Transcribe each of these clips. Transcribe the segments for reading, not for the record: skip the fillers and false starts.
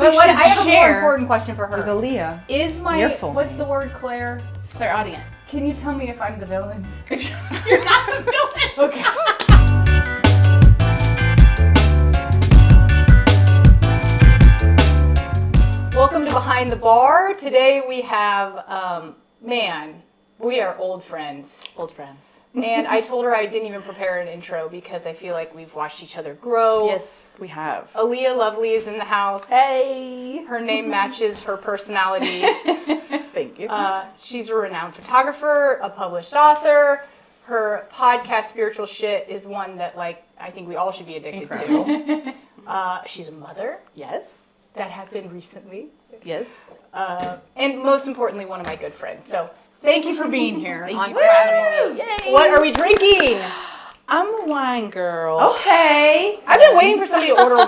But I have a more share important question for her. with Alea. Is my Your full what's name. the word, Claire? Clairaudient. Can you tell me if I'm the villain? You're not the villain. Okay. Welcome to Behind the Bar. Today we have, we are old friends. Old friends. And I told her I didn't even prepare an intro because I feel like we've watched each other grow. Yes, we have. Alea Lovely is in the house. Hey. Her name matches her personality. Thank you. She's a renowned photographer, a published author. Her podcast, Spiritual Shit, is one that, I think we all should be addicted to. She's a mother. Yes. That happened recently. Yes. And most importantly, one of my good friends. So thank you for being here. Thank you for having me. Yay. What are we drinking? I'm a wine girl. Okay. I've been waiting for somebody to order wine.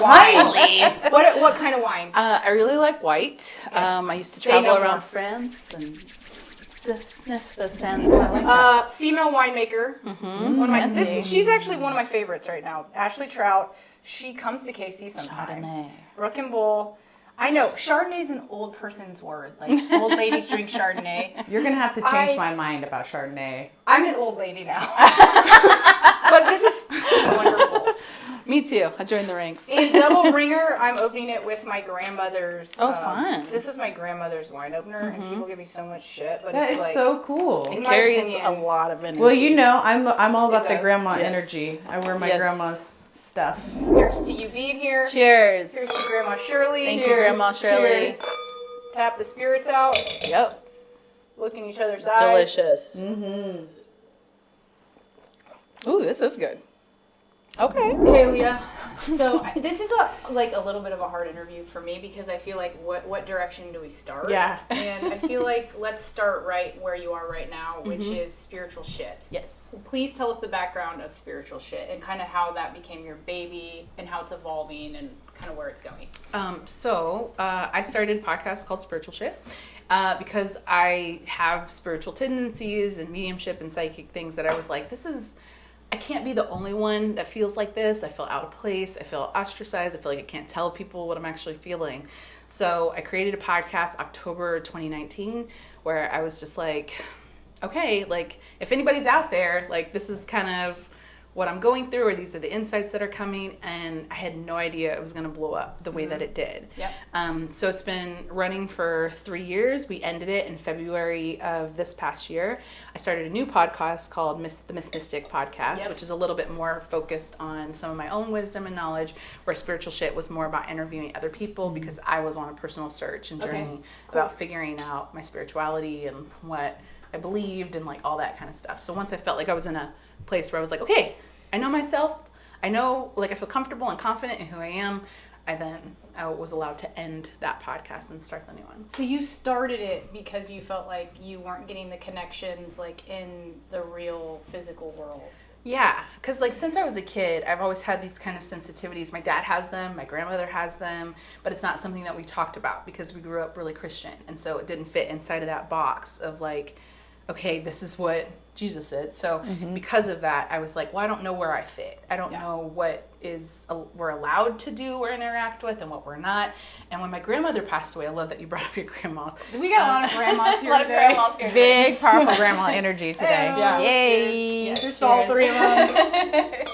Finally. What kind of wine? I really like white. I used to Say travel no around more. France and sniff the scents. Female winemaker. Mm-hmm. One of my, she's actually one of my favorites right now. Ashley Trout. She comes to KC sometimes. Chardonnay. Rook and Bull. I know, Chardonnay is an old person's word. Like, old ladies drink Chardonnay. You're going to have to change my mind about Chardonnay. I'm an old lady now. But this is wonderful. Me too. I joined the ranks. In Double Ringer, I'm opening it with my grandmother's. Oh, fun. This was my grandmother's wine opener, and people give me so much shit. But That it's is like, so cool. It in my carries opinion- a lot of energy. Well, you know, I'm all about It the does. grandma Yes. energy. I wear my Yes. grandma's stuff. Here's to you being here. Cheers. Here's to Grandma Shirley. Thank you, Cheers. Grandma Shirley. Cheers. Tap the spirits out. Yep. Look in each other's eyes. Delicious. Mm-hmm. Ooh, this is good. Okay. Okay, Leah. So this is a little bit of a hard interview for me because I feel like what direction do we start? Yeah. And I feel like let's start right where you are right now, which is spiritual shit. Yes. Please tell us the background of spiritual shit and kind of how that became your baby and how it's evolving and kind of where it's going. I started a podcast called Spiritual Shit because I have spiritual tendencies and mediumship and psychic things that I was like, I can't be the only one that feels like this. I feel out of place. I feel ostracized. I feel like I can't tell people what I'm actually feeling. So I created a podcast October 2019 where I was just like, okay, like if anybody's out there, like this is kind of what I'm going through, or these are the insights that are coming, and I had no idea it was going to blow up the way that it did. Yep. So it's been running for 3 years. We ended it in February of this past year. I started a new podcast called the Miss Mystic Podcast, which is a little bit more focused on some of my own wisdom and knowledge, where Spiritual Shit was more about interviewing other people because I was on a personal search and journey about figuring out my spirituality and what I believed and like all that kind of stuff. So once I felt like I was in a place where I was like, okay, I know myself, I know, like I feel comfortable and confident in who I am, I was allowed to end that podcast and start the new one. So you started it because you felt like you weren't getting the connections like in the real physical world. Yeah, because like since I was a kid, I've always had these kind of sensitivities. My dad has them, my grandmother has them, but it's not something that we talked about because we grew up really Christian. And so it didn't fit inside of that box of like, okay, this is what Jesus said. So because of that, I was like, well, I don't know where I fit. I don't know what we're allowed to do or interact with and what we're not. And when my grandmother passed away, I love that you brought up your grandmas. We got a lot of grandmas here A lot of today. grandmas here. Big, powerful grandma energy today. Yeah. Yay. Cheers. There's all 3 of them.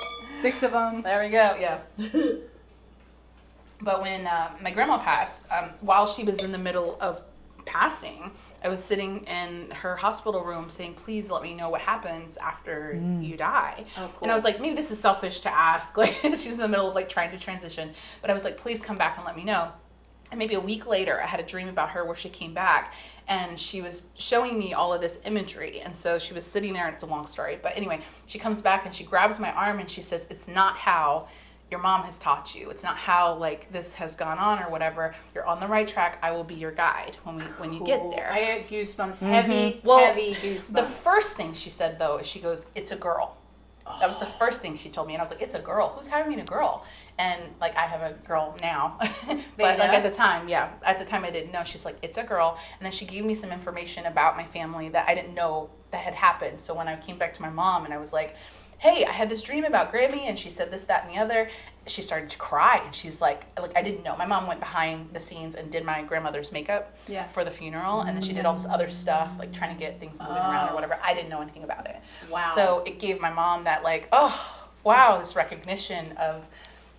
6 of them. There we go, yeah. But when my grandma passed, while she was in the middle of passing, I was sitting in her hospital room saying, please let me know what happens after you die. Oh, cool. And I was like, maybe this is selfish to ask. Like, she's in the middle of like trying to transition. But I was like, please come back and let me know. And maybe a week later, I had a dream about her where she came back and she was showing me all of this imagery. And so she was sitting there, and it's a long story. But anyway, she comes back and she grabs my arm and she says, it's not how your mom has taught you. It's not how like this has gone on or whatever. You're on the right track. I will be your guide when you get there. I get goosebumps. Heavy goosebumps. The first thing she said though is she goes, it's a girl. That was the first thing she told me. And I was like, it's a girl. Who's having a girl? And like, I have a girl now. But like at the time, I didn't know. She's like, it's a girl. And then she gave me some information about my family that I didn't know that had happened. So when I came back to my mom and I was like, hey, I had this dream about Grammy and she said this, that, and the other. she started to cry, and she's like I didn't know. My mom went behind the scenes and did my grandmother's makeup for the funeral, and then she did all this other stuff, like trying to get things moving around or whatever. I didn't know anything about it. Wow. So it gave my mom that like, oh wow, this recognition of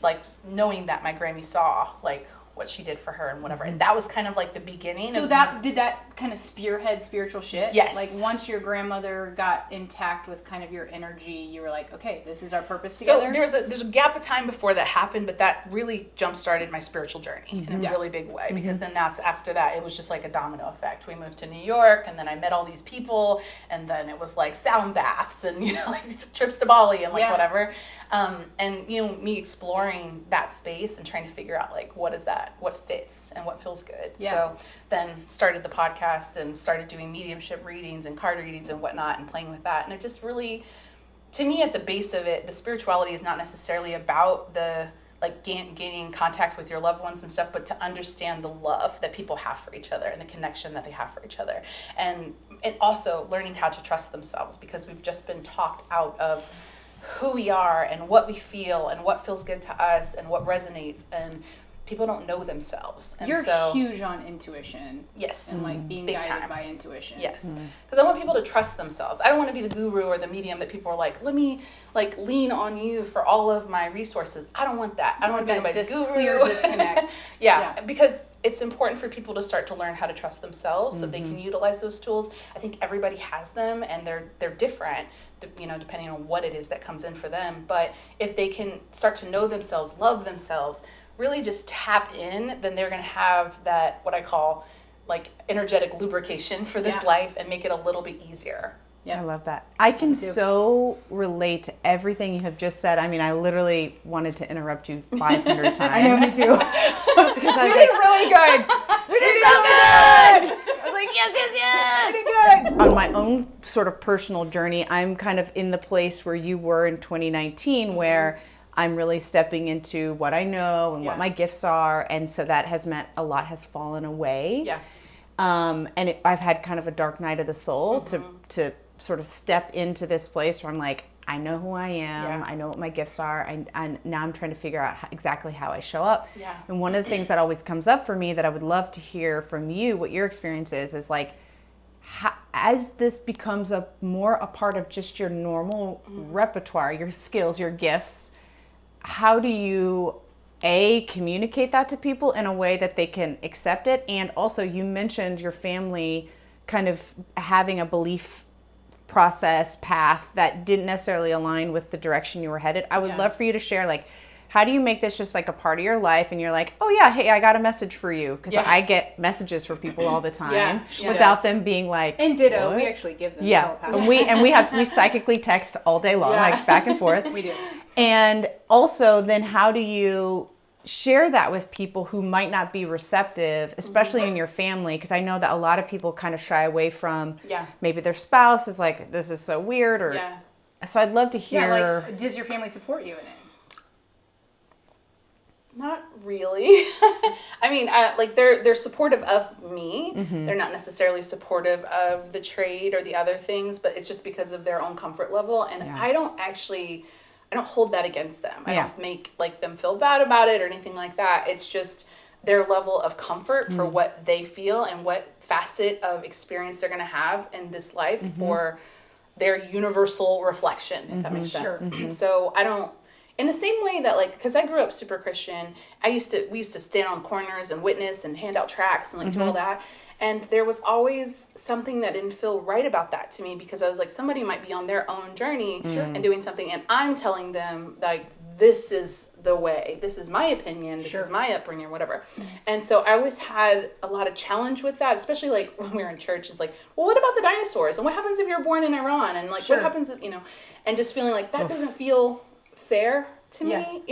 like knowing that my Grammy saw like what she did for her and whatever. And that was kind of like the beginning. So did that kind of spearhead spiritual shit? Yes. Like once your grandmother got intact with kind of your energy, you were like, okay, this is our purpose together? So there's a gap of time before that happened, but that really jump-started my spiritual journey in a really big way, because then after that, it was just like a domino effect. We moved to New York, and then I met all these people, and then it was like sound baths and, like trips to Bali and like whatever. And me exploring that space and trying to figure out like what fits and what feels good. So then started the podcast and started doing mediumship readings and card readings and whatnot and playing with that. And it just really, to me, at the base of it, the spirituality is not necessarily about the like gaining contact with your loved ones and stuff, but to understand the love that people have for each other and the connection that they have for each other, and also learning how to trust themselves, because we've just been talked out of who we are and what we feel and what feels good to us and what resonates, and people don't know themselves. And you're so, huge on intuition. Yes. And like being Big guided time. by intuition. Yes. Because I want people to trust themselves. I don't want to be the guru or the medium that people are like, let me like lean on you for all of my resources. I don't want that. I don't want to be anybody's guru. Clear disconnect. Yeah, because it's important for people to start to learn how to trust themselves so they can utilize those tools. I think everybody has them, and they're different, depending on what it is that comes in for them. But if they can start to know themselves, love themselves, really just tap in, then they're going to have that, what I call like energetic lubrication for this life, and make it a little bit easier. I love that. I can so relate to everything you have just said. I mean, I literally wanted to interrupt you 500 times. I know, me too. Because I was We did really good. we did so good! I was like, yes. We did good. On my own sort of personal journey, I'm kind of in the place where you were in 2019, where I'm really stepping into what I know and what my gifts are. And so that has meant a lot has fallen away. Yeah. And I've had kind of a dark night of the soul to sort of step into this place where I'm like, I know who I am. I know what my gifts are. And now I'm trying to figure out exactly how I show up. Yeah. And one of the things that always comes up for me that I would love to hear from you, what your experience is like, as this becomes more a part of just your normal repertoire, your skills, your gifts, how do you communicate that to people in a way that they can accept it? And also, you mentioned your family kind of having a belief process path that didn't necessarily align with the direction you were headed. I would love for you to share, like, how do you make this just like a part of your life, and you're like, oh yeah, hey, I got a message for you, because I get messages for people all the time without them being like, And ditto, what? we actually give them and we psychically text all day long, like back and forth. We do. And also, then how do you share that with people who might not be receptive, especially in your family? Because I know that a lot of people kind of shy away from maybe their spouse is like, this is so weird, or so I'd love to hear. Yeah, like, does your family support you in it? Not really. I mean, like they're supportive of me. They're not necessarily supportive of the trade or the other things, but it's just because of their own comfort level. And I don't hold that against them. I don't make like them feel bad about it or anything like that. It's just their level of comfort for what they feel and what facet of experience they're going to have in this life for their universal reflection, if that makes sense. So I don't, in the same way that, like, because I grew up super Christian, we used to stand on corners and witness and hand out tracts and like do all that. And there was always something that didn't feel right about that to me, because I was like, somebody might be on their own journey and doing something, and I'm telling them like, this is the way, this is my opinion, this is my upbringing, whatever. And so I always had a lot of challenge with that, especially like when we were in church. It's like, well, what about the dinosaurs? And what happens if you're born in Iran? And like, what happens if, and just feeling like that doesn't feel fair to me,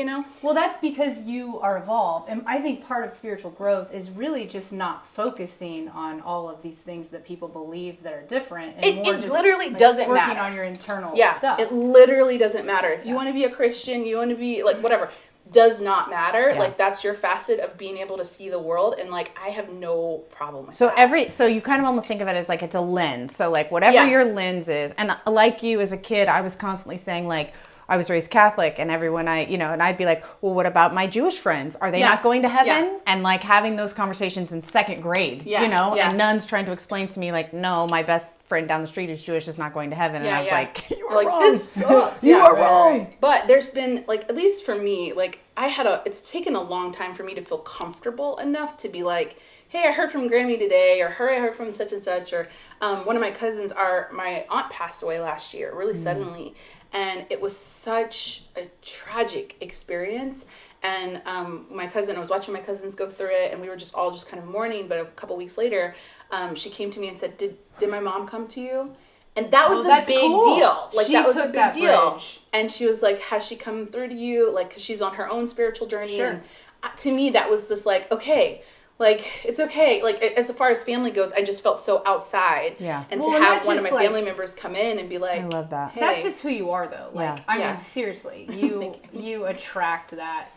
Well, that's because you are evolved. And I think part of spiritual growth is really just not focusing on all of these things that people believe that are different. And It just, literally like, doesn't working matter. on your internal stuff. It literally doesn't matter. If you want to be a Christian, you want to be like whatever, does not matter. Yeah. Like that's your facet of being able to see the world, and like I have no problem with that. So you kind of almost think of it as like it's a lens. So like whatever your lens is, and like you as a kid, I was constantly saying like, I was raised Catholic, and everyone and I'd be like, well, what about my Jewish friends? Are they not going to heaven? Yeah. And like having those conversations in second grade, and nuns trying to explain to me like, no, my best friend down the street who's Jewish is not going to heaven. And I was like, you are wrong. This sucks. You are wrong. But there's been like, at least for me, like it's taken a long time for me to feel comfortable enough to be like, hey, I heard from Grammy today, or I heard from such and such, or one of my cousins, my aunt passed away last year, really suddenly. And it was such a tragic experience. And I was watching my cousins go through it, and we were just all kind of mourning. But a couple weeks later, she came to me and said, did my mom come to you? And that was a big deal. Like, that was a big deal. And she was like, has she come through to you? Like, because she's on her own spiritual journey. Sure. And to me, that was just like, okay. Like, it's okay. Like, as far as family goes, I just felt so outside. Yeah. And to have one of my family members come in and be like, I love that. Hey. That's just who you are, though. Like, Yeah. I mean, seriously, you attract that.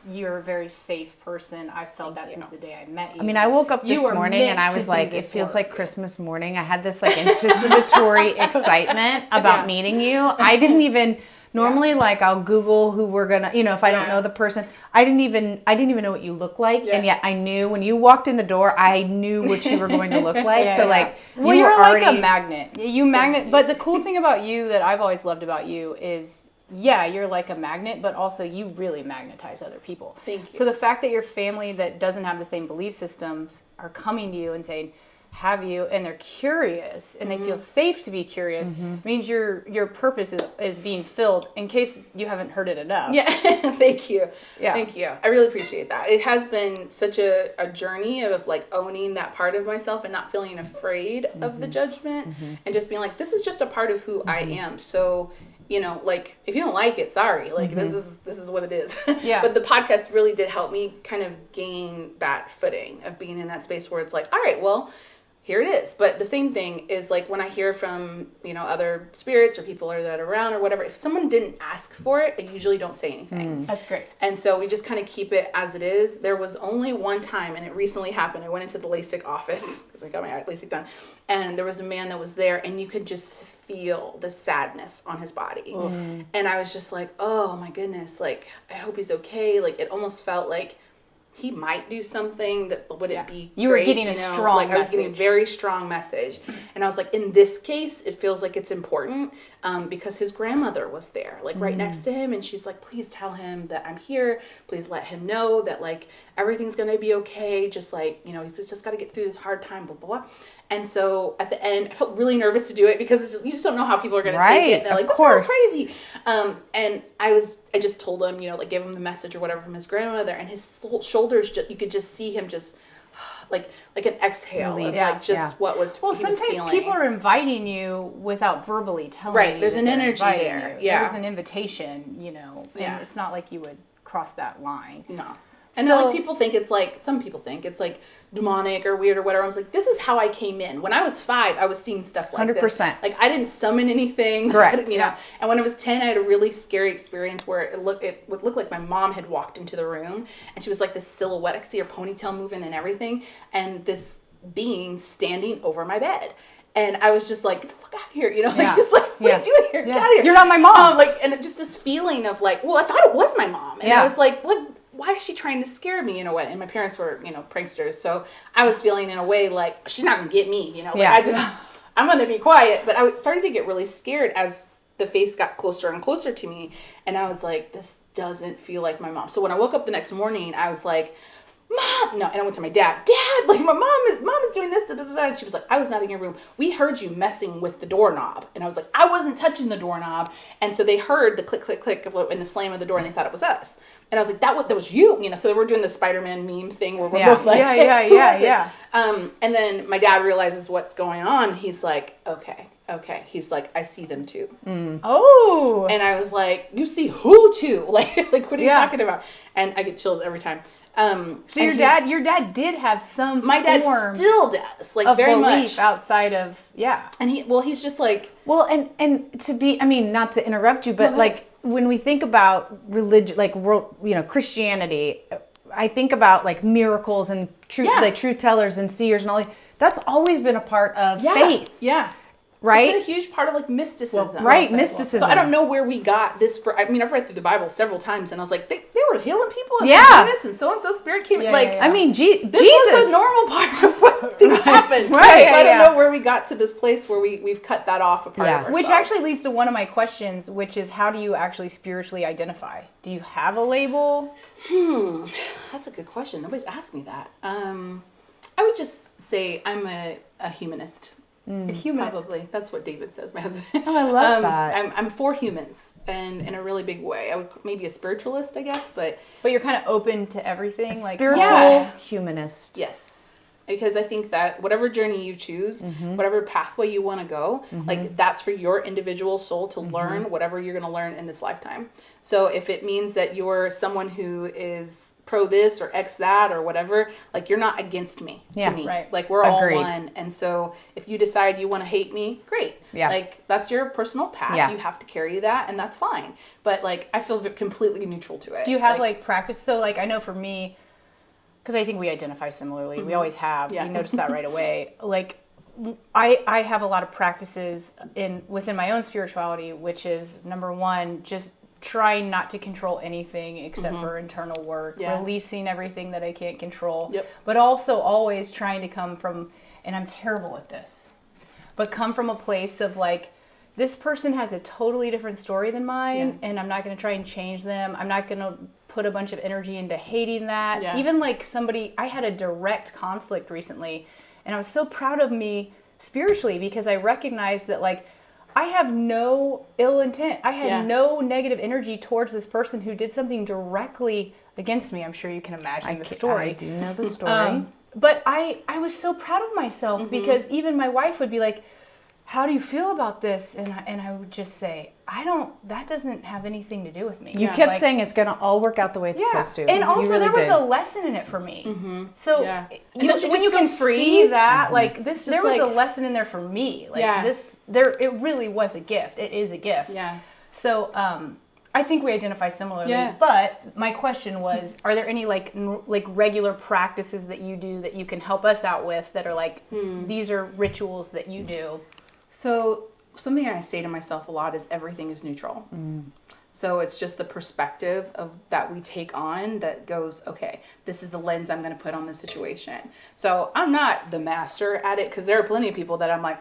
You're a very safe person. I felt that since the day I met you. I mean, I woke up this morning and I was like, it feels like Christmas morning. I had this like anticipatory excitement about meeting you. I didn't even... Normally, like, I'll Google who we're gonna, if I don't know the person. I didn't even know what you look like, and yet I knew when you walked in the door, I knew what you were going to look like. Well, you're like a magnet. You magnet. But the cool thing about you that I've always loved about you is, you're like a magnet, but also you really magnetize other people. Thank you. So the fact that your family that doesn't have the same belief systems are coming to you and saying, have you, and they're curious and they feel safe to be curious, means your purpose is being filled, in case you haven't heard it enough. Yeah. Thank you. Yeah. Thank you. I really appreciate that. It has been such a journey of like owning that part of myself and not feeling afraid of the judgment and just being like, this is just a part of who I am. So, like, if you don't like it, sorry. Like, this is what it is. Yeah. But the podcast really did help me kind of gain that footing of being in that space where it's like, all right, well, here it is. But the same thing is like when I hear from, other spirits or people that are around or whatever, if someone didn't ask for it, I usually don't say anything. That's great. And so we just kind of keep it as it is. There was only one time, and it recently happened. I went into the LASIK office because I got my LASIK done. And there was a man that was there, and you could just feel the sadness on his body. And I was just like, oh my goodness, like, I hope he's okay. Like, it almost felt like he might do something that wouldn't be you great, were getting a strong like message. I was getting a very strong message. And I was like, in this case, it feels like it's important because his grandmother was there, like right next to him. And she's like, please tell him that I'm here. Please let him know that like everything's going to be okay. Just like, he's just got to get through this hard time, blah, blah, blah. And so at the end, I felt really nervous to do it because it's just, you just don't know how people are going to take it. And they're like, this is crazy. And I just told him, like gave him the message or whatever from his grandmother, and his shoulders, you could just see him just like an exhale. Of, like just what was Well, he was sometimes feeling. people are inviting you without verbally telling you. Right, there's an energy there. You. Yeah. There's an invitation, and it's not like you would cross that line. No. And then, like, people think it's like, some people think it's like demonic or weird or whatever. I was like, this is how I came in. When I was 5, I was seeing stuff like 100%. this. Like, I didn't summon anything. Correct. And when I was 10, I had a really scary experience where it would look like my mom had walked into the room, and she was like this silhouette. I could see her ponytail moving and everything, and this being standing over my bed. And I was just like, get the fuck out of here, just like, what are you doing here? Get out of here. You're not my mom. And just this feeling of like, well, I thought it was my mom. And I was like, what? Why is she trying to scare me in a way? And my parents were, pranksters. So I was feeling in a way like, she's not going to get me, I'm going to be quiet. But I started to get really scared as the face got closer and closer to me. And I was like, this doesn't feel like my mom. So when I woke up the next morning, I was like, Mom, no. And I went to my dad, like my mom is doing this, da, da, da. And she was like, I was not in your room. We heard you messing with the doorknob. And I was like, I wasn't touching the doorknob. And so they heard the click, click, click and the slam of the door, and they thought it was us. And I was like, that was you, So they were doing the Spider-Man meme thing where we're both like, yeah. And then my dad realizes what's going on. He's like, okay. He's like, I see them too. Oh. And I was like, you see who too? Like what are you talking about? And I get chills every time. So your dad did have some. My dad still does, like very much outside of And he's just like, well, and to be, I mean, not to interrupt you, but like when we think about religion, like world, Christianity, I think about like miracles and truth, like truth tellers and seers and all that. That's always been a part of faith. Yeah. right? It's been a huge part of like mysticism. Right, mysticism. So I don't know where we got this I mean, I've read through the Bible several times and I was like, they were healing people and this and so spirit came Yeah. I mean, this Jesus. was a normal part of what things happen. Right. So I don't know where we got to this place where we've cut that off a part of ourselves. Which actually leads to one of my questions, which is how do you actually spiritually identify? Do you have a label? That's a good question. Nobody's asked me that. I would just say I'm a humanist. A humanist. Probably. That's what David says, my husband. Oh, I love that. I'm for humans and in a really big way. I would maybe a spiritualist, I guess, but But you're kind of open to everything? Spiritual humanist. yes. Because I think that whatever journey you choose, whatever pathway you want to go, like that's for your individual soul to learn whatever you're going to learn in this lifetime. So if it means that you're someone who is pro this or X that or whatever, like you're not against me to me. Right. Like we're Agreed. all one. And so if you decide you want to hate me, great. Yeah. Like that's your personal path. Yeah. You have to carry that and that's fine. But like I feel completely neutral to it. Do you have like practice? So like I know for me, because I think we identify similarly. We always have. Yeah. We noticed that right away. Like I have a lot of practices within my own spirituality, which is number one, just trying not to control anything except for internal work, releasing everything that I can't control, but also always trying to come from, and I'm terrible at this, but come from a place of like, this person has a totally different story than mine, and I'm not going to try and change them. I'm not going to put a bunch of energy into hating that. Yeah. Even like I had a direct conflict recently, and I was so proud of me spiritually because I recognized that like, I have no ill intent. I had no negative energy towards this person who did something directly against me. I'm sure you can imagine the story. I do know the story. But I was so proud of myself because even my wife would be like, how do you feel about this? And I would just say, that doesn't have anything to do with me. You kept saying it's going to all work out the way it's supposed to. And also really there was did. a lesson in it for me. So And don't you when just you feel can free? see that, like this, there was like- a lesson in there for me. Like it really was a gift. It is a gift. Yeah. So I think we identify similarly. Yeah. But my question was, are there any like regular practices that you do that you can help us out with that are like, these are rituals that you do? So something I say to myself a lot is everything is neutral. So it's just the perspective of that we take on that goes, okay, this is the lens I'm going to put on this situation. So I'm not the master at it because there are plenty of people that I'm like,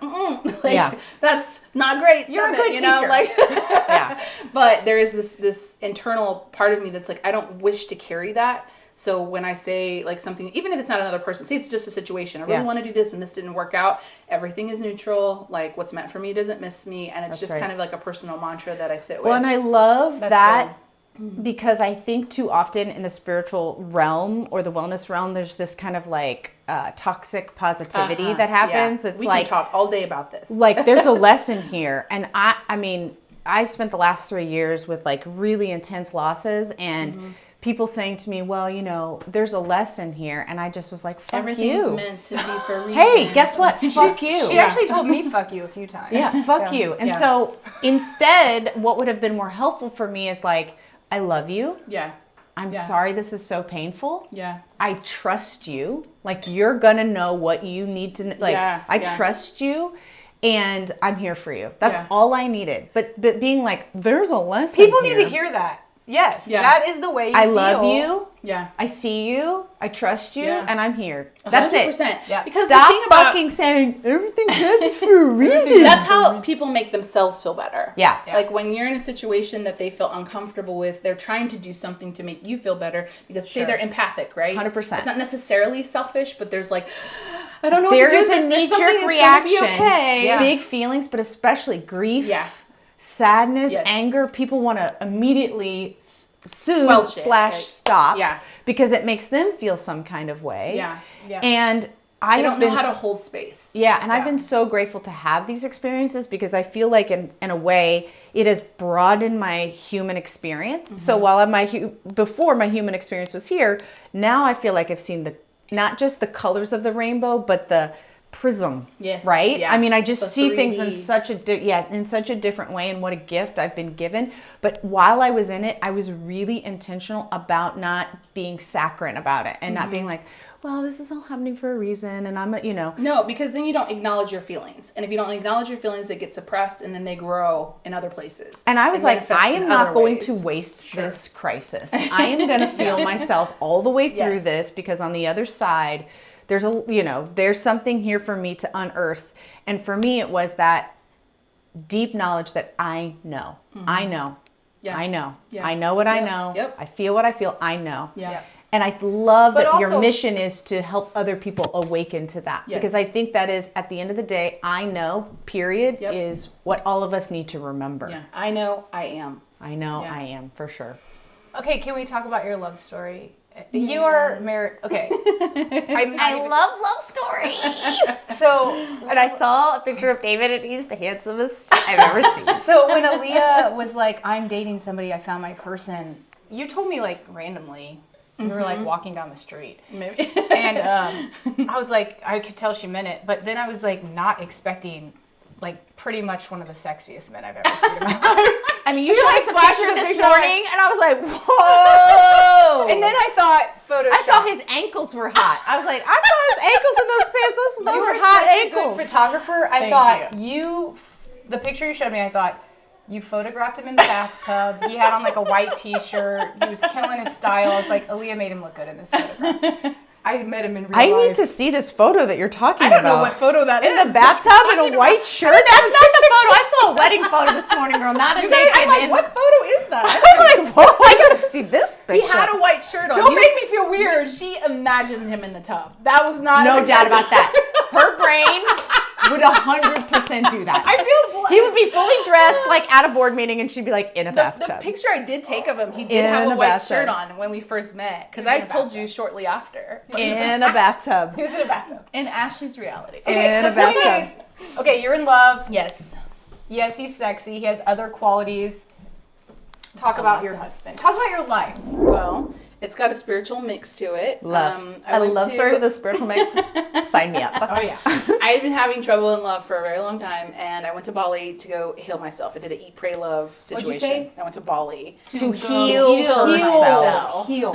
that's not great. You're a Stop good it, you know, teacher. like, But there is this internal part of me that's like, I don't wish to carry that. So when I say like something, even if it's not another person, say it's just a situation, I really want to do this and this didn't work out. Everything is neutral. Like what's meant for me doesn't miss me. And it's just kind of like a personal mantra that I sit with. Well, and I love that good. because I think too often in the spiritual realm or the wellness realm, there's this kind of like toxic positivity that happens. It's we like, can talk all day about this. like there's a lesson here. And I mean, I spent the last 3 years with like really intense losses and people saying to me, well, you know, there's a lesson here. And I just was like, fuck Everything's you. meant to be for a reason. Hey, guess what? Fuck you. She actually told me fuck you a few times. Yeah, fuck you. And so instead, what would have been more helpful for me is like, I love you. Yeah. I'm sorry this is so painful. Yeah. I trust you. Like, you're going to know what you need to know. Like, I trust you. And I'm here for you. That's all I needed. But being like, there's a lesson People here. need to hear that. Yes, that is the way you I deal. love you. Yeah. I see you. I trust you. Yeah. And I'm here. That's 100%. it. Yeah. Because Stop the thing about, fucking saying everything happens for a reason. that's how people make themselves feel better. Yeah. Like when you're in a situation that they feel uncomfortable with, they're trying to do something to make you feel better because say they're empathic, right? 100%. It's not necessarily selfish, but there's like, I don't know There what to do is with a this. There's something knee-jerk that's gonna reaction. be okay. Yeah. Big feelings, but especially grief, sadness, Yes. anger. People want to immediately soothe Squelch it, / right? stop Yeah. because it makes them feel some kind of way. Yeah. Yeah. And I They have don't been, know how to hold space. yeah, and I've been so grateful to have these experiences because I feel like in a way it has broadened my human experience. So while before my human experience was here, now I feel like I've seen not just the colors of the rainbow, but the prism. Yes. Right? Yeah. I mean, I just The see things in 3D. such a different way, and what a gift I've been given. But while I was in it, I was really intentional about not being saccharine about it and not being like, well, this is all happening for a reason, and I'm, No, because then you don't acknowledge your feelings. And if you don't acknowledge your feelings, they get suppressed and then they grow in other places. And I was like, manifest I in am not other going ways. to waste this crisis. I am going to feel myself all the way through Yes. this, because on the other side, there's something here for me to unearth. And for me, it was that deep knowledge that I know. I know. Yeah. I know. Yeah. I know what I Yep. know. Yep. I feel what I feel. I know. Yeah. And I love But that your also- mission is to help other people awaken to that. Yes. Because I think that is, at the end of the day, I know, period, Yep. is what all of us need to remember. Yeah. I know I am. I know Yeah. I am, for sure. Okay, can we talk about your love story? You are married. Okay. I love stories. So, And I saw a picture of David, and he's the handsomest I've ever seen. so when Alea was like, I'm dating somebody, I found my person, you told me like randomly. You were like walking down the street. Maybe. And I was like, I could tell she meant it. But then I was like not expecting like pretty much one of the sexiest men I've ever seen in my life. I mean, you showed us a flashed picture the this picture, morning, and I was like, whoa. And then I thought Photoshop. I saw his ankles were hot. I was like, I saw his ankles in those pants. Those You were were hot such a ankles. good photographer. I Thank thought the picture you showed me, I thought you photographed him in the bathtub. He had on like a white t-shirt. He was killing his style. I was like, Alea made him look good in this photograph. I met him in real life. I need to see this photo that you're talking I don't about. know what photo that is. In the bathtub in a white shirt? That's not the photo. I saw a wedding photo this morning, girl. Not a naked. I'm like, in- what photo is that? I'm like, whoa, I gotta see this picture. He had a white shirt on. Don't make me feel weird. She imagined him in the tub. That was not No an doubt intention. about that. Her brain would 100% do that. I feel He would be fully dressed, like at a board meeting, and she'd be like in a The bathtub. picture I did take of him, he did In have a a white bathtub. shirt on when we first met. Because He was in I a told bathtub. you shortly after. In a bathtub. he was in a bathtub. In Ashley's reality. In a the point bathtub. is, okay, you're in love. Yes. Yes, he's sexy. He has other qualities. Talk about your husband. Talk about your life. Well, it's got a spiritual mix to it. Love. I a went love to- story with a spiritual mix. Sign me up. Oh yeah. I had been having trouble in love for a very long time, and I went to Bali to go heal myself. I did an eat, pray, love situation. What'd you say? I went to Bali. To Heal heal herself. herself. Heal.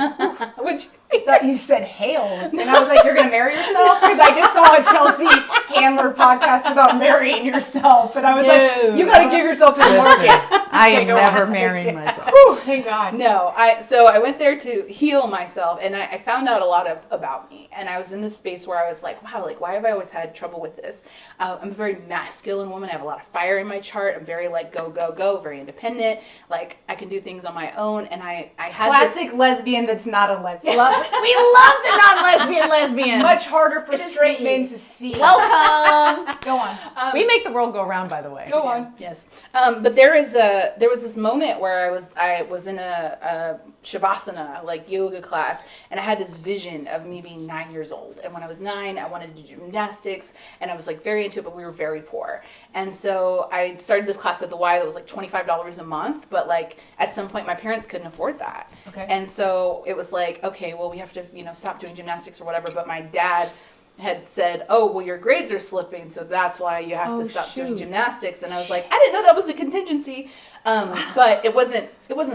Which I thought you said hail, and I was like, "You're gonna marry yourself?" Because I just saw a Chelsea Handler podcast about marrying yourself, and I was No. like, "You got to give yourself to the market." I am go never on. marrying myself. Whew, thank God. No, so I went there to heal myself, and I found out a lot about me. And I was in this space where I was like, wow, like why have I always had trouble with this? I'm a very masculine woman. I have a lot of fire in my chart. I'm very like go, go, go, very independent. Like I can do things on my own. And I had Classic lesbian that's not a lesbian. We love the non-lesbian lesbian. Much harder for It is straight me. men to see. Welcome. Go on. We make the world go round, by the way. Go on. Yes. But there was this moment where I was in a Shavasana, like yoga class, and I had this vision of me being 9 years old. And when I was 9, I wanted to do gymnastics, and I was like very into it, but we were very poor. And so I started this class at the Y that was like $25 a month, but like at some point my parents couldn't afford that. Okay. And so it was like, okay, well we have to, stop doing gymnastics or whatever. But my dad had said, oh, well, your grades are slipping, so that's why you have to stop doing gymnastics. And I was like, I didn't know that was a contingency. But it wasn't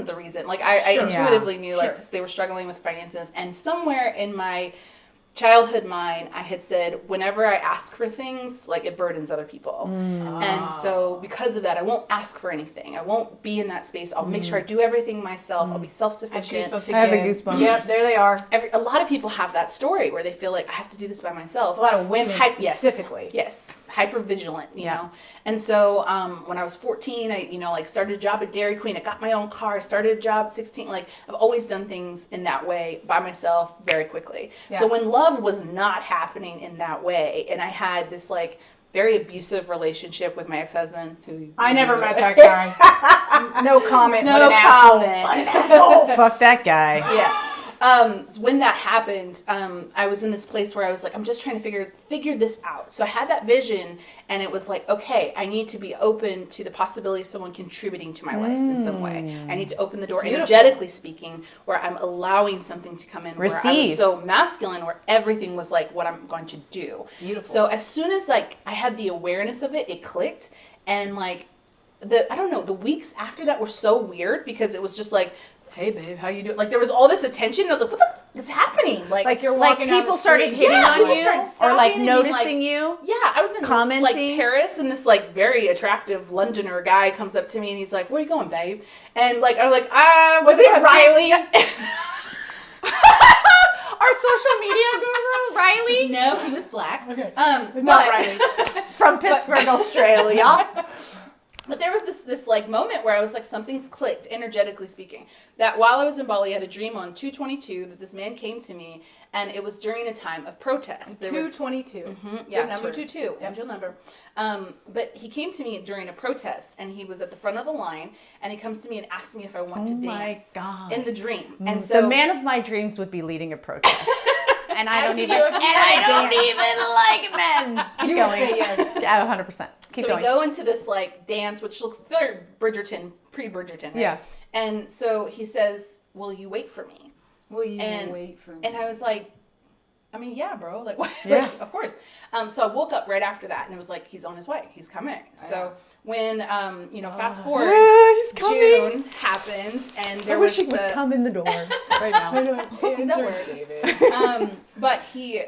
the reason. Like I Sure. intuitively knew like Sure. they were struggling with finances. And somewhere in my childhood mind, I had said, whenever I ask for things, like it burdens other people. And so because of that, I won't ask for anything. I won't be in that space. I'll make sure I do everything myself. I'll be self-sufficient. I have the goosebumps. Yep, there they are. A lot of people have that story where they feel like I have to do this by myself. A lot of women Yes. specifically. Yes, hyper vigilant, you Yeah. know. And so when I was 14, I like started a job at Dairy Queen. I got my own car. Started a job at 16. Like I've always done things in that way by myself very quickly. Yeah. So when love was not happening in that way, and I had this like very abusive relationship with my ex-husband, who I never met that guy. No comment. No but an asshole. comment. Asshole. Fuck that guy. Yeah. So when that happened, I was in this place where I was like, I'm just trying to figure this out. So I had that vision, and it was like, okay, I need to be open to the possibility of someone contributing to my life in some way. I need to open the door, energetically speaking, where I'm allowing something to come in. Where I was so masculine, where everything was like what I'm going to do. Beautiful. So as soon as like I had the awareness of it, it clicked, and like I don't know, the weeks after that were so weird because it was just like, hey babe, how you doing? Like there was all this attention, and I was like, what the f- is happening? Like you're walking down people the street. started hitting on people you started or like stopping and noticing being you. Yeah, I was in commenting. like Paris, and this like very attractive Londoner guy comes up to me and he's like, where are you going, babe? And like I'm like, Was it Riley? Our social media guru, Riley, No, he was black. Okay. Not Riley. from Pittsburgh, Australia. But there was this like moment where I was like, something's clicked, energetically speaking. That while I was in Bali, I had a dream on 2/22 that this man came to me, and it was during a time of protest. 222. Yeah, Good numbers. 222, angel number. But he came to me during a protest, and he was at the front of the line, and he comes to me and asks me if I want to dance God. in the dream. And so The man of my dreams would be leading a protest. And I don't even, you if you like men. Keep You going. would say yes. Yeah, 100%. Keep so going. we go into this like dance, which looks very Bridgerton, pre-Bridgerton, right? Yeah. And so he says, will you wait for me? Will you And- wait for me? And I was like, I mean, yeah, bro. Like, what? Yeah. Like, of course. So I woke up right after that, and it was like, he's on his way. He's coming. So when, fast forward, He's coming. June happens, and there I was wish he would the... come in the door right now. Is that word? David. But he...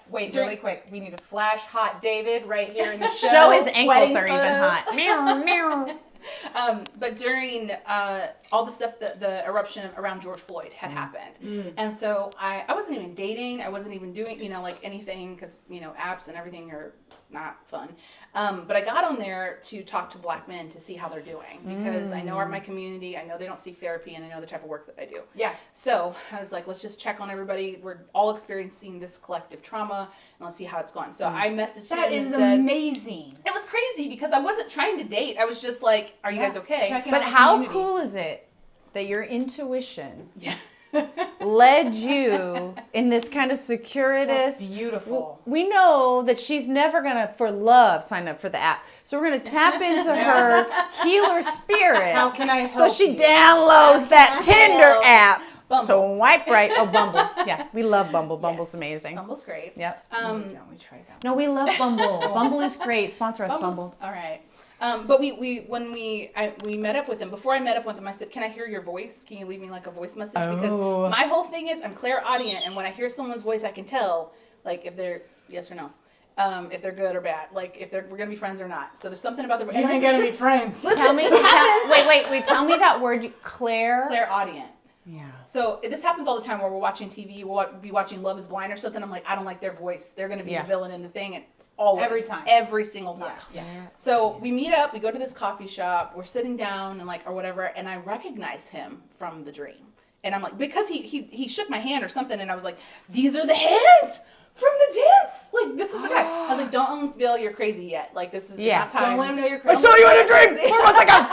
Wait, really quick. We need a flash hot David right here in the show. Show his ankles Wedding are even photos. hot. Meow, meow. But during all the stuff that the eruption around George Floyd had happened, and so I wasn't even dating. I wasn't even doing like anything because apps and everything are not fun. But I got on there to talk to Black men to see how they're doing because I know my community. I know they don't seek therapy, and I know the type of work that I do. Yeah. So I was like, let's just check on everybody. We're all experiencing this collective trauma, and let's see how it's going. So I messaged him That and is said, amazing. it was crazy because I wasn't trying to date. I was just like, are you guys okay? Checking But on the how community. cool is it that your intuition Yeah. led you in this kind of circuitous... That's beautiful. We know that she's never going to, for love, sign up for the app. So we're going to tap into her healer spirit. How can I help So she you? downloads that Tinder app. Bumble. So swipe right. Oh, Bumble. Yeah, we love Bumble. Bumble's Yes. amazing. Bumble's great. Yep. Don't we try that? No, we love Bumble. Bumble is great. Sponsor us, Bumble's Bumble. all right. But when we met up with him, before I met up with him, I said, can I hear your voice? Can you leave me like a voice message? Oh. Because my whole thing is I'm clairaudient, and when I hear someone's voice, I can tell like if they're yes or no. If they're good or bad, like if we're gonna be friends or not. So there's something about the You ain't gonna be friends. Listen, Tell me. this happens. Wait. Tell me that word. Claire. Clairaudient. Yeah. So this happens all the time where we're watching TV, we'll be watching Love is Blind or something. I'm like, I don't like their voice. They're going to be Yeah. the villain in the thing. And always. Every time. Every single time. Yeah. So we meet up, we go to this coffee shop, we're sitting down and like, or whatever. And I recognize him from the dream. And I'm like, because he shook my hand or something. And I was like, these are the hands from the dance. Like, this is the guy. I was like, don't unveil you're crazy yet. Like, this is it's not time. Don't let him know you're I crazy. saw you in a dream 4 months ago.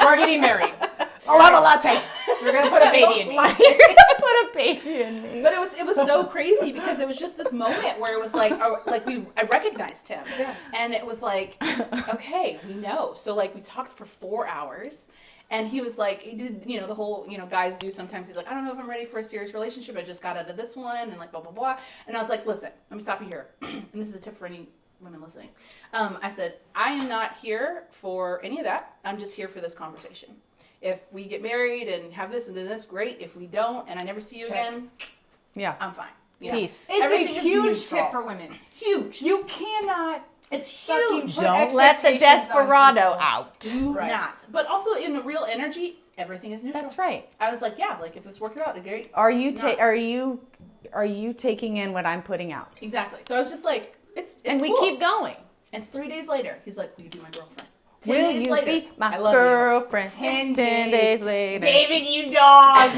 We're getting married. I'll have a latte. We're gonna put a baby in me. You're gonna put a baby in me. But it was so crazy because it was just this moment where it was like, I recognized him. Yeah. And it was like, okay, we know. So like we talked for 4 hours, and he was like, he did, the whole, guys do sometimes. He's like, I don't know if I'm ready for a serious relationship. I just got out of this one, and like blah blah blah. And I was like, listen, let me stop you here. And this is a tip for any women listening. I said, I am not here for any of that. I'm just here for this conversation. If we get married and have this and then this, great. If we don't, and I never see you again, Yeah. I'm fine. Peace. It's Everything a is huge neutral. tip for women. Huge. You cannot. It's fucking huge. put Don't let the expectations on desperado people. out. Do Right. not. But also in the real energy, everything is neutral. That's right. I was like, yeah, like if it's working out, great. Are you No. are you taking in what I'm putting out? Exactly. So I was just like, it's And we cool. keep going. And 3 days later, he's like, will you be my girlfriend? 10 Will days you later, be my I love you. girlfriend? 10 10 days later. David, you dog.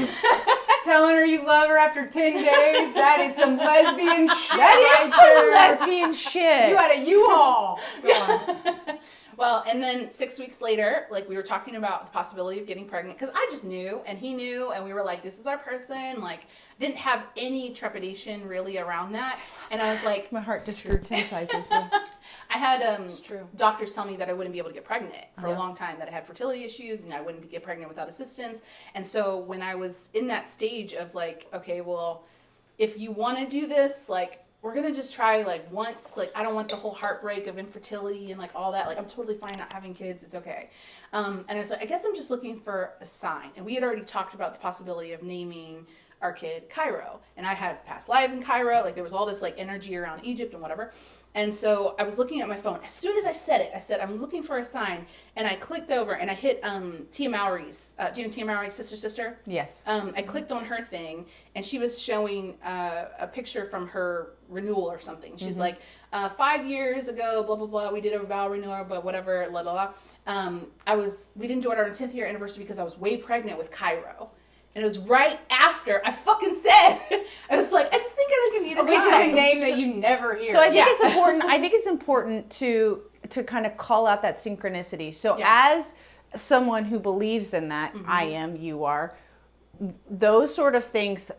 Telling her you love her after 10 days. That is some lesbian shit. That is right some there. lesbian shit. You had a U-Haul. Go on. Well, and then 6 weeks later, like we were talking about the possibility of getting pregnant because I just knew and he knew and we were like, this is our person. Like didn't have any trepidation really around that. And I was like, My heart just grew 10 sizes. I had true. doctors tell me that I wouldn't be able to get pregnant for a long time, that I had fertility issues and I wouldn't get pregnant without assistance. And so when I was in that stage of like, okay, well, if you want to do this, like, we're going to just try like once, like, I don't want the whole heartbreak of infertility and like all that. Like, I'm totally fine not having kids. It's okay. And I was like, I guess I'm just looking for a sign. And we had already talked about the possibility of naming our kid Cairo. And I had past life in Cairo. Like, there was all this like energy around Egypt and whatever. And so I was looking at my phone. As soon as I said it, I said, I'm looking for a sign. And I clicked over and I hit Tia Mowry's. Do you know Tia Mowry's sister? Yes. I clicked on her thing and she was showing a picture from her renewal or something. She's like, 5 years ago, blah, blah, blah. We did a vow renewal, but whatever, blah, blah, blah. We didn't do it on our 10th year anniversary because I was way pregnant with Cairo. And it was right after I fucking said, I was like, I just think I need a It's sign. a name that you never hear. So I think it's important. I think it's important to kind of call out that synchronicity. So as someone who believes in that, I am, you are, those sort of things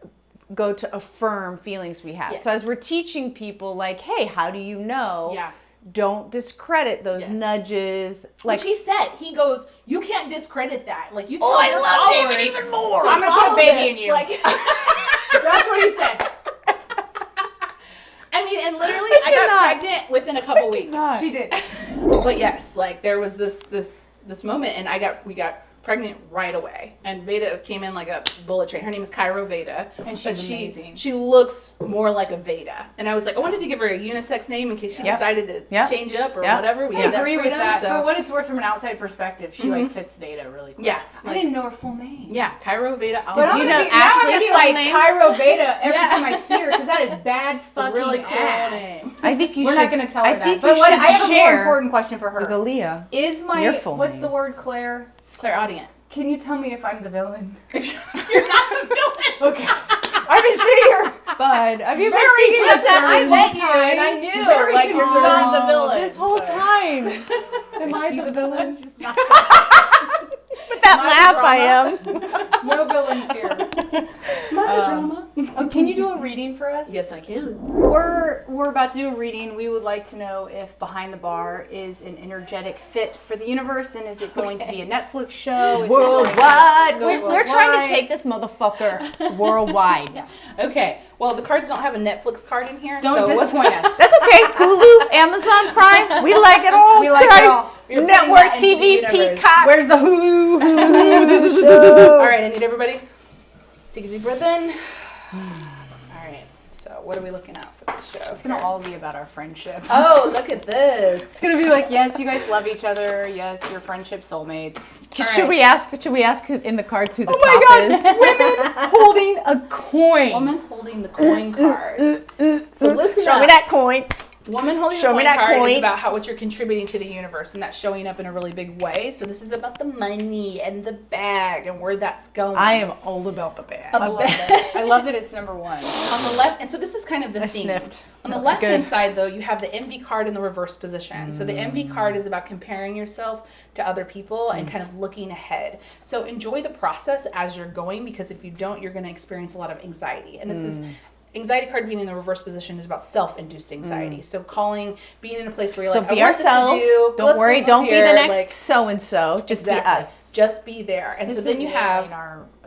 go to affirm feelings we have. Yes. So as we're teaching people, like, hey, how do you know? Yeah. Don't discredit those nudges. Like, Which he said, he goes, you can't discredit that. Like, you tell oh, I your love followers, David even more. So I'm gonna put a baby in you. Like, That's what he said. I mean, and literally, I got pregnant within a couple weeks. She did. But yes, like there was this moment, and we got pregnant right away. And Veda came in like a bullet train. Her name is Cairo Veda. And she's amazing. She looks more like a Veda. And I was like, I wanted to give her a unisex name in case she decided to change up or whatever. We I had agree that with freedom, that. So. For what it's worth, from an outside perspective, she like fits Veda really quick. Yeah. I didn't know her full name. Yeah, Cairo Veda. But I'm you gonna know be, now I'm gonna Ashley's be like full name? Cairo Veda every time I see her, because that is bad fucking really cool ass. name. I think you We're should. not gonna tell her I that. think But you what should I have a more share important question for with her. Aaliyah. Is my Your full what's name. the word, Claire? Clairaudient. Can you tell me if I'm the villain? You're not the villain. Okay. I've been sitting here. Bud, have you been Very thinking concerned. about I this met whole you and I time? knew Very like you're concerned. not the villain. This whole time. Am I the villain? She's not. With that laugh, I am. No villains here. Drama. Oh, can you do a reading for us? Yes, I can. We're about to do a reading. We would like to know if Behind the Bar is an energetic fit for the universe, and is it going to be a Netflix show? Is it Worldwide. going to We're trying worldwide? to take this motherfucker worldwide. Yeah. Okay. Well, the cards don't have a Netflix card in here. Don't so disappoint us. That's okay. Hulu, Amazon Prime, we like it all. We like it all. You're putting Network that into the TV, universe. Peacock. Where's the Hulu? All right, I need everybody take a deep breath in. All right. So, what are we looking at for this show? It's gonna all be about our friendship. Oh, look at this. It's gonna be like, yes, you guys love each other. Yes, you're friendship soulmates. Should we ask who, in the cards who the Oh top my God! is? Women holding a coin. Woman holding the coin card. So listen Show up. me that coin. Woman holding Show the me coin that card coin. is about what you're contributing to the universe, and that's showing up in a really big way. So this is about the money and the bag and where that's going. I am all about the bag. I love that. I love that it's number one. On the left, and so this is kind of the I theme. sniffed. On the That's left-hand good. side, though, you have the envy card in the reverse position. So the envy card is about comparing yourself to other people and kind of looking ahead. So enjoy the process as you're going, because if you don't, you're going to experience a lot of anxiety. And this is anxiety card being in the reverse position is about self-induced anxiety. So being in a place where you're So like, be I want this to ourselves. do. Don't Let's worry. go Don't be here. the next Like, so-and-so. Just exactly. be us. Just be there. And so then you have...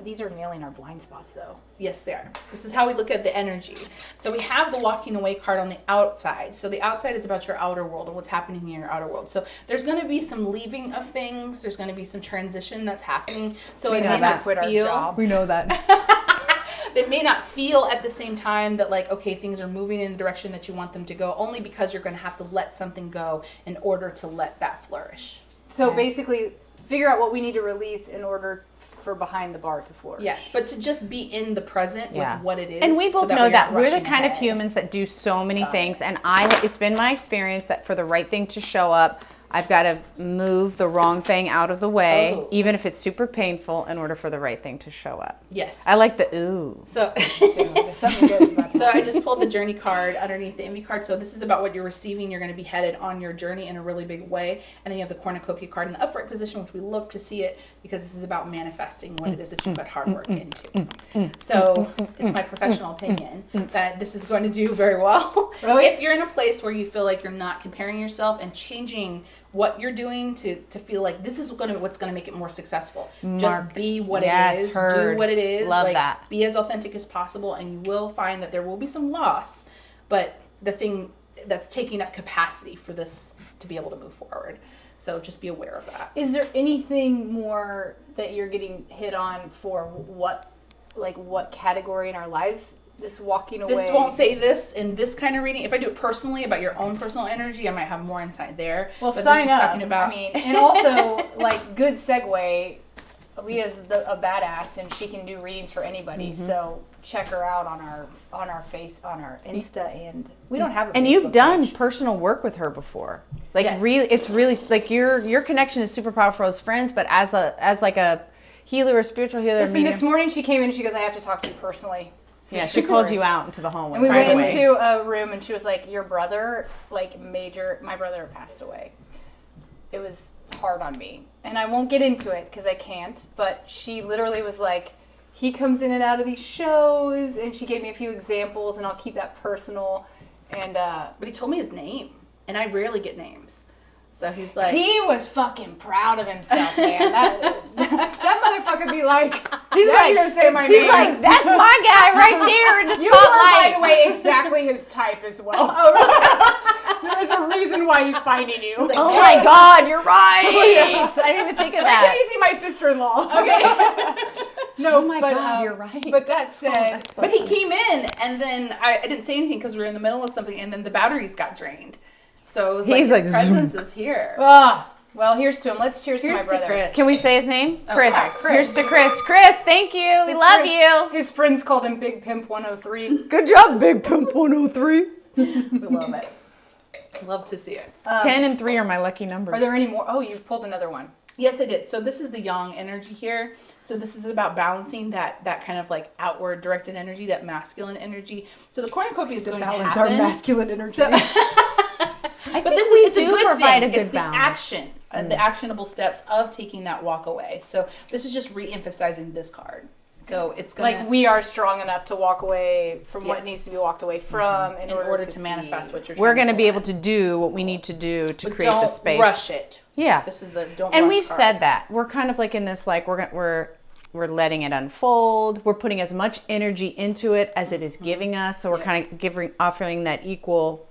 These are nailing our blind spots, though. Yes, they are. This is how we look at the energy. So we have the walking away card on the outside. So the outside is about your outer world and what's happening in your outer world. So there's going to be some leaving of things. There's going to be some transition that's happening. So We it know may that. not Quit our feel... jobs. We know that. They may not feel at the same time that like, okay, things are moving in the direction that you want them to go, only because you're going to have to let something go in order to let that flourish. So basically, figure out what we need to release in order for Behind the Bar to flourish. Yes, but to just be in the present with what it is. And we so both that know we're that not we're the rushing kind of ahead. humans that do so many things, and it's been my experience that for the right thing to show up, I've got to move the wrong thing out of the way, Oh. even if it's super painful, in order for the right thing to show up. Yes. I like the ooh. So, There's something good about so that. I just pulled the journey card underneath the envy card. So this is about what you're receiving. You're going to be headed on your journey in a really big way. And then you have the cornucopia card in the upright position, which we love to see it because this is about manifesting what it is that you put hard work into. So it's my professional opinion that this is going to do very well. If you're in a place where you feel like you're not comparing yourself and changing what you're doing to feel like this is what's going to make it more successful. Just be what Yes, it is. heard. Do what it is. Love like, that. Be as authentic as possible, and you will find that there will be some loss, but the thing that's taking up capacity for this to be able to move forward. So just be aware of that. Is there anything more that you're getting hit on for what category in our lives? This walking away. This won't say this in this kind of reading. If I do it personally about your own personal energy, I might have more insight there. Well, but sign this is up. talking about I mean, and also like good segue. Leah's a badass, and she can do readings for anybody. So check her out on our Insta, and we don't have. And you've done personal work with her before. Like Yes. really, it's really like your connection is super powerful as friends, but as like a healer, a spiritual healer. Listen, medium. this morning she came in and she goes, "I have to talk to you personally." Yeah, she called you out into the hallway. And we right went away. into a room, and she was like, "Your brother, my brother passed away." It was hard on me, and I won't get into it because I can't. But she literally was like, "He comes in and out of these shows," and she gave me a few examples, and I'll keep that personal. And But he told me his name, and I rarely get names. So he's like, he was fucking proud of himself, man. That motherfucker be like, He's "Yeah, like- you're gonna say my He's name." like, that's my guy right there in the You are, by spotlight. the way, exactly his type as well. There's a reason why he's finding you. Oh my God, you're right. I didn't even think of Why can't that. you see my sister-in-law? Okay. No, Oh my God, you're right. But that said, but he came in, and then I didn't say anything because we were in the middle of something, and then the batteries got drained. So it was He's like his like, presence is here. well, here's to him. Let's cheers Here's to my brother. Chris. Can we say his name? Oh, Chris. hi, Here's Chris. to Chris. Chris, thank you. We love you. His friends called him Big Pimp 103. Good job, Big Pimp 103. We love it. Love to see it. 10 and 3 are my lucky numbers. Are there any more? Oh, you've pulled another one. Yes, I did. So this is the yang energy here. So this is about balancing that kind of like outward directed energy, that masculine energy. So the cornucopia is going to happen. masculine energy. So, I but think this we is it's a do good provide thing. a good It's the balance. action, the actionable steps of taking that walk away. So this is just re-emphasizing this card. So it's going like we are strong enough to walk away from what Yes. needs to be walked away from in order to manifest see. what you're. We're trying going to be able pull to do what we need to do to in. But create the don't space. rush it. Yeah. This is the don't. And rush we've card. said that. We're kind of like in this like we're letting it unfold. We're putting as much energy into it as it is giving us. So we're kind of offering that equal,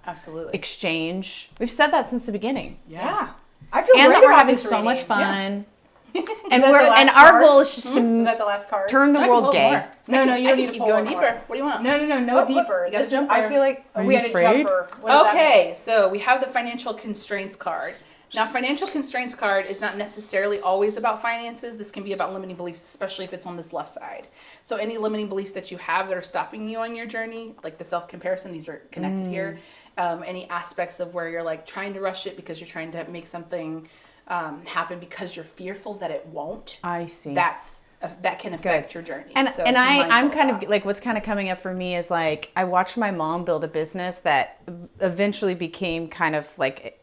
Absolutely. exchange. We've said that since the beginning. Yeah. I feel And great that we're about having this so much reading. fun. Is And that we're the last and our card? goal is just Is to that the last card? turn the I can world hold gay. more. No, you I don't can need to keep pull going one deeper. more. What do you want? No, deeper. You gotta This- jump I there. feel like Are we you had afraid? a jumper. What does that mean? Okay, so we have the financial constraints card. Now, financial constraints card is not necessarily always about finances. This can be about limiting beliefs, especially if it's on this left side. So any limiting beliefs that you have that are stopping you on your journey, like the self-comparison, these are connected here. Any aspects of where you're like trying to rush it because you're trying to make something happen because you're fearful that it won't. I see. That can affect your journey. And So and be I'm mindful kind of of that. like what's kind of coming up for me is like I watched my mom build a business that eventually became kind of like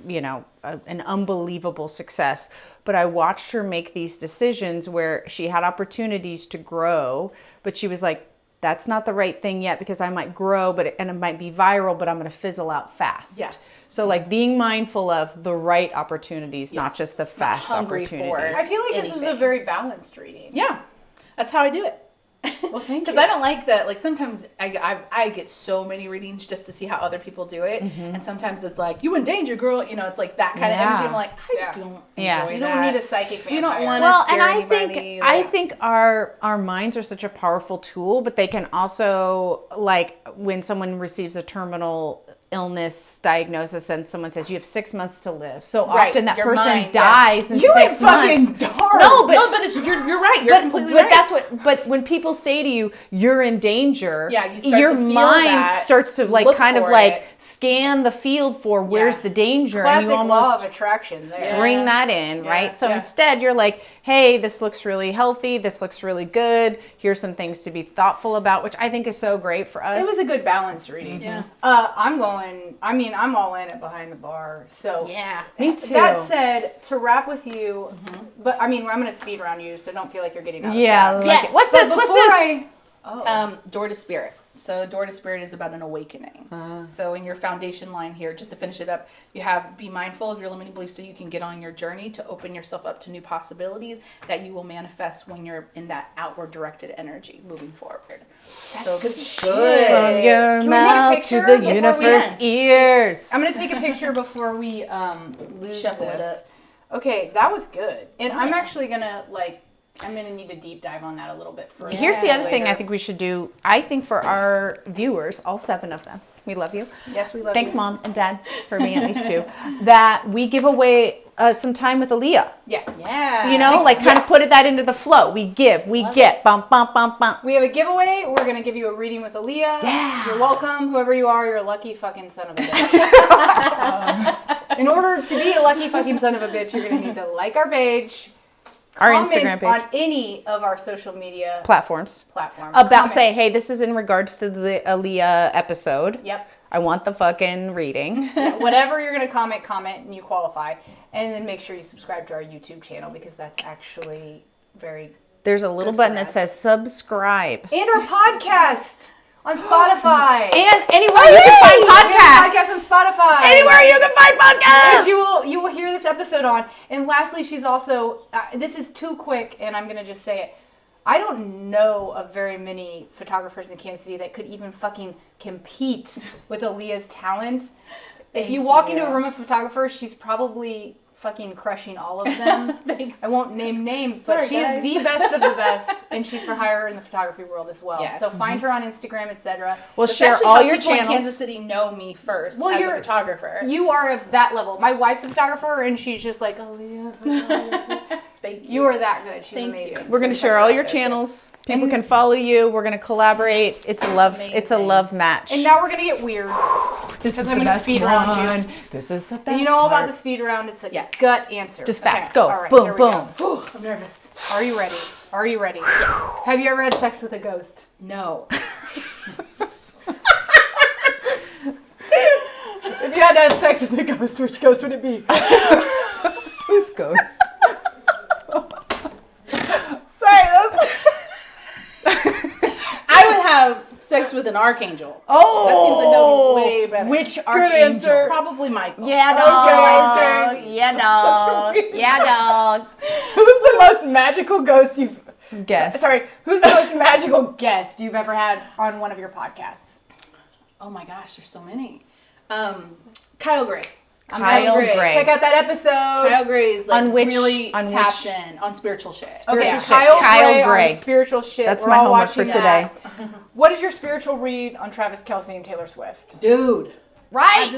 an unbelievable success. But I watched her make these decisions where she had opportunities to grow, but she was like, that's not the right thing yet because I might grow, and it might be viral, but I'm going to fizzle out fast. Yeah. So like being mindful of the right opportunities, not Yes. just the Not fast hungry for opportunities. I feel like this was a anything. very balanced reading. Yeah, that's how I do it. Well, thank you. Because I don't like that. Like sometimes I get so many readings just to see how other people do it, and sometimes it's like you in danger, girl. It's like that kind of Yeah. energy. I'm like, I Yeah. don't Yeah. enjoy You that. don't need a psychic vampire. You don't want Well, scare and I anybody, think our minds are such a powerful tool, but they can also, like when someone receives a terminal illness diagnosis and someone says you have 6 months to live. So Right. often that Your person mind, dies in You 6 are fucking months. dark. No, but you're right. You're completely but right. that's what. But when people say to you, "You're in danger," Yeah, you start your to feel mind that, starts to like look kind of for like it. scan the field for where's Yeah. the danger, Classic and you law almost of attraction there. Yeah. bring that in, right? So yeah. instead, you're like, "Hey, this looks really healthy. This looks really good. Here's some things to be thoughtful about," which I think is so great for us. It was a good balanced reading. Yeah. I'm all in it behind the bar. So Yeah. Me too. That said, to wrap with you, but I mean, I'm going to speed around you, so don't feel like you're getting out of Yeah, that. like Yes, it. What's But this? What's before this? Door to Spirit. So Door to Spirit is about an awakening. So in your foundation line here, just to finish it up, you have be mindful of your limiting beliefs so you can get on your journey to open yourself up to new possibilities that you will manifest when you're in that outward directed energy moving forward. So this is good. From your Can we take a mouth to picture the before we universe end? ears. I'm going to take a picture before we lose Shuffle it this. Okay, that was good. And I'm actually going to, I'm going to need to deep dive on that a little bit further. Here's the other thing I later. think we should do. I think for our viewers, all 7 of them, we love you. Yes, we love Thanks, you. Mom and Dad, for me at least 2. That we give away some time with Alea. Yeah. Yeah. You know, like kind of put that into the flow. We give, we get, bump, bump, bump, bump. We have a giveaway. We're going to give you a reading with Alea. Yeah. You're welcome. Whoever you are, you're a lucky fucking son of a bitch. In order to be a lucky fucking son of a bitch, you're going to need to like our page, Our comment Instagram page, on any of our social media platforms. platforms. About Comment. say, hey, this is in regards to the Alea episode. Yep. I want the fucking reading. Yeah, whatever you're going to comment, and you qualify. And then make sure you subscribe to our YouTube channel because that's actually very... There's a little Good button for that us. says subscribe. And our podcast on Spotify. And anywhere you can find We have a podcasts. podcast on Spotify. Anywhere you can find podcasts. Which you will hear this episode on. And lastly, she's also, this is too quick, and I'm going to just say it. I don't know of very many photographers in Kansas City that could even fucking compete with Alea's talent. If you walk into a room of photographers, she's probably fucking crushing all of them. Thanks. I won't name names, but Sorry, she guys. is the best of the best, and she's for hire in the photography world as well. Yes. So find her on Instagram, etc. We'll share Especially all how your people in channels. Kansas City know me first Well, as a you're- photographer. You are of that level. My wife's a photographer, and she's just like, oh yeah, photography. Thank You are that good. She's Thank amazing. you. We're going to So share check all her your out there, too. channels. People And- can follow you. We're going to collaborate. It's a love. It's a Amazing. love match. And now we're gonna get weird. this I'm gonna speed round you. This is the best. And you know all about part. the speed round. It's a Yes. gut answer. Just Okay. fast. Go. All right, Boom, here we boom. go. Whew, I'm nervous. Are you ready? Are you ready? Yes. Have you ever had sex with a ghost? No. If you had to have sex with a ghost, which ghost would it be? Who's ghost? Sorry, that's... I would have sex with an archangel. Oh, That seems like that would be way better. Which answer. archangel? Probably Michael. Yeah, dog. Okay. Yeah, dog. Yeah, dog. Who's the most magical ghost you've... Guess. Sorry, who's the most magical guest you've ever had on one of your podcasts? Oh my gosh, there's so many. Kyle Gray. Kyle Gray. Check out that episode. Kyle Gray is like On which- really on tapped which- in on spiritual shit. Okay, Spiritual shit. Kyle Gray. Gray. On spiritual shit. That's We're my all homework for watching today. that. What is your spiritual read on Travis Kelce and Taylor Swift? Dude. Right.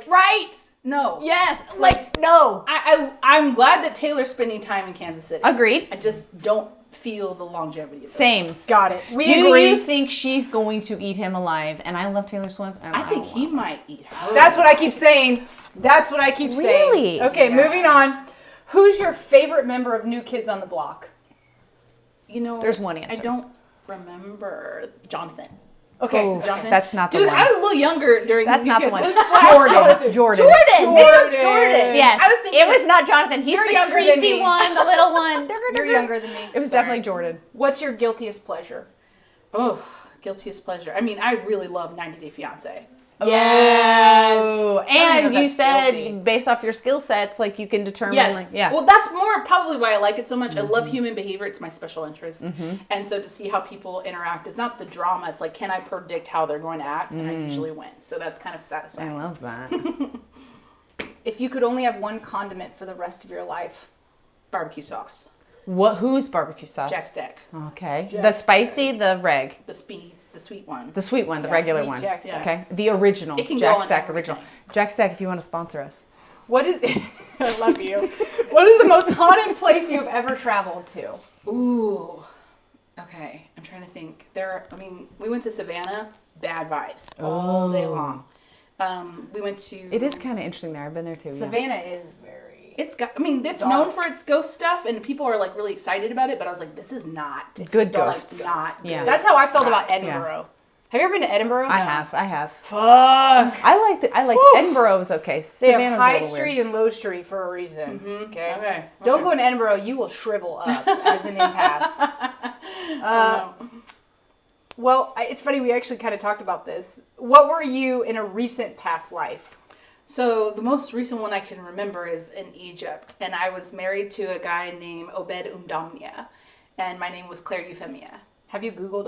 Right. No. Yes. Like no. I'm glad that Taylor's spending time in Kansas City. Agreed. I just don't feel the longevity of this. Same. Got it. We Do agree. you think she's going to eat him alive? And I love Taylor Swift. And I think he might eat her. That's what I keep saying. That's what I keep saying. Really? Okay, Yeah. moving on. Who's your favorite member of New Kids on the Block? You know, There's one answer. I don't remember Jonathan. Okay. Oh, Jonathan. that's not the Dude, one. I was a little younger during That's New not the Kids. one. It was Jordan. It was Jordan. Yes. I was thinking it was not Jonathan. He's You're the younger than creepy me. one, the little one. You're younger than me. It was Sorry. definitely Jordan. What's your guiltiest pleasure? Oh, guiltiest pleasure. I mean, I really love 90 Day Fiance. Yes. Oh, I don't know and if you that's said guilty. based off your skill sets, like you can determine, Yes. like, yeah. Well, that's more probably why I like it so much. I love human behavior. It's my special interest. And so to see how people interact is not the drama. It's like, can I predict how they're going to act? And I usually win. So that's kind of I satisfying. love that. If you could only have one condiment for the rest of your life, Barbecue sauce. Whose barbecue sauce? Jack Stack. Okay. Jack The spicy, the reg. The sweet one. The sweet one, the regular Sweet one. Jack Stack. Okay. The original. It can Jack go on Stack everything. original. Jack Stack, if you want to sponsor us. What is? I love you. What is the most haunted place you've ever traveled to? Ooh. Okay. I'm trying to think. We went to Savannah. Bad vibes all day long. We went to. It is kind of interesting there. I've been there too. Savannah is very. It's Dark. known for its ghost stuff, and people are like really excited about it. But I was like, this is not Good dark, ghosts. Not good. Yeah. That's how I felt about Edinburgh. Have you ever been to Edinburgh? I have. Fuck. I liked Edinburgh was okay. They have Savannah's a High little Street weird. and Low Street for a reason. Okay. Okay. Don't go in Edinburgh. You will shrivel up as an empath. Well, it's funny. We actually kind of talked about this. What were you in a recent past life? So the most recent one I can remember is in Egypt, and I was married to a guy named Obed Umdamnia, and my name was Claire Euphemia. Have you Googled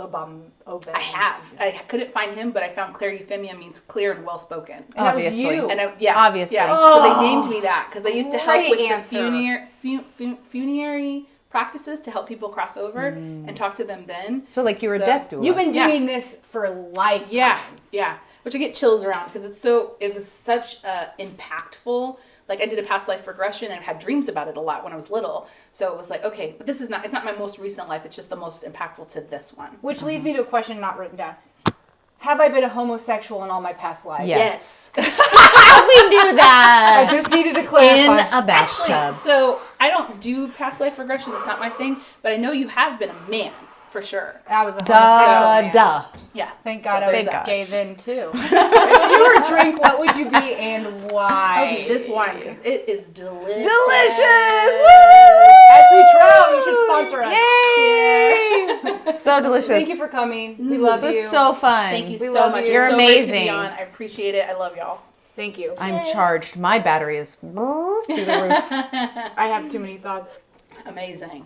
Obed? I have. I couldn't find him, but I found Claire Euphemia means clear and well spoken. And that was Obviously. you. And Obviously. yeah. Oh, So they named me that because I used to help great with answer. the funerary practices to help people cross over and talk to them then. So like you were a So- death doula. You've been Yeah. doing this for lifetimes. Yeah. Which I get chills around because it was such impactful. Like I did a past life regression and I had dreams about it a lot when I was little. So it was like, okay, but it's not my most recent life. It's just the most impactful to this one. Which leads me to a question not written down. Have I been a homosexual in all my past lives? Yes. we knew I that. just needed to In clarify. a bathtub. Actually, so I don't do past life regression. It's not my thing. But I know you have been a man for sure. I was a homosexual man. Duh. Yeah. Thank God So I there's was that. gay then too. If you were a drink, what would you be and why? I would be this wine because it is delicious. Delicious! Woo! Ashley Trout, you should sponsor us. Yay! So delicious. Thank you for coming. We love This you. was so fun. Thank you We so love much. you. You're It's so great to amazing. be on. I appreciate it. I love y'all. Thank you. I'm charged. My battery is through the roof. I have too many thoughts. Amazing.